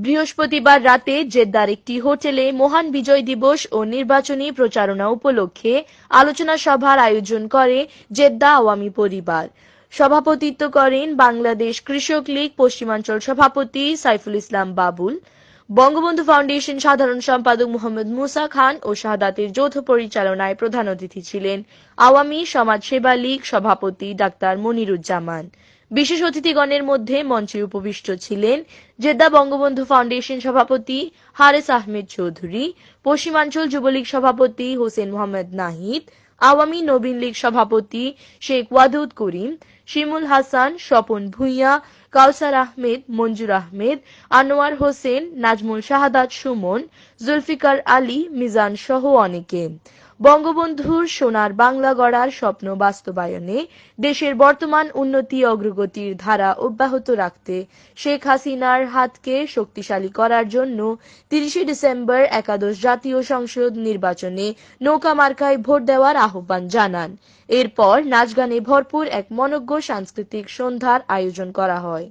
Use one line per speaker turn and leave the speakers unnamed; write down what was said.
বৃহস্পতিবার রাতে জেদ্দার একটি হোটেলে মহান বিজয় দিবস ও নির্বাচনী প্রচারণা উপলক্ষে আলোচনা সভার আয়োজন করে জেদ্দা আওয়ামী পরিবার। সভাপতিত্ব করেন বাংলাদেশ কৃষক লীগ পশ্চিমাঞ্চল সভাপতি সাইফুল ইসলাম বাবুল। বঙ্গবন্ধু ফাউন্ডেশন সাধারণ সম্পাদক মোহাম্মদ মুসা খান ও শাহাদাতের যৌথ পরিচালনায় প্রধান অতিথি ছিলেন আওয়ামী সমাজ সেবা লীগ সভাপতি ডাক্তার মনিরুজ্জামান। বিশেষ অতিথিগণের মধ্যে মঞ্চে উপবিষ্ট ছিলেন জেদ্দা বঙ্গবন্ধু ফাউন্ডেশন সভাপতি হারেস আহমেদ চৌধুরী, পশ্চিমাঞ্চল যুবলীগ সভাপতি হোসেন মোহাম্মদ নাহিদ, আওয়ামী নবীন লীগ সভাপতি শেখ ওয়াদুদ করিম, শিমুল হাসান, স্বপন ভূঁইয়া, কাউসার আহমেদ, মঞ্জুর আহমেদ, আনোয়ার হোসেন, নাজমুল শাহাদাত সুমন, জুলফিকার আলী, মিজান সহ অনেকে। বঙ্গবন্ধুর সোনার বাংলা গড়ার স্বপ্ন বাস্তবায়নে দেশের বর্তমান উন্নতি অগ্রগতির ধারা অব্যাহত রাখতে শেখ হাসিনার হাতকে শক্তিশালী করার জন্য ৩০ ডিসেম্বর একাদশ জাতীয় সংসদ নির্বাচনে নৌকা মার্কায় ভোট দেওয়ার আহ্বান জানান। এরপর নাচ গানে ভরপুর এক মনোজ্ঞ সাংস্কৃতিক সন্ধ্যার আয়োজন করা হয়।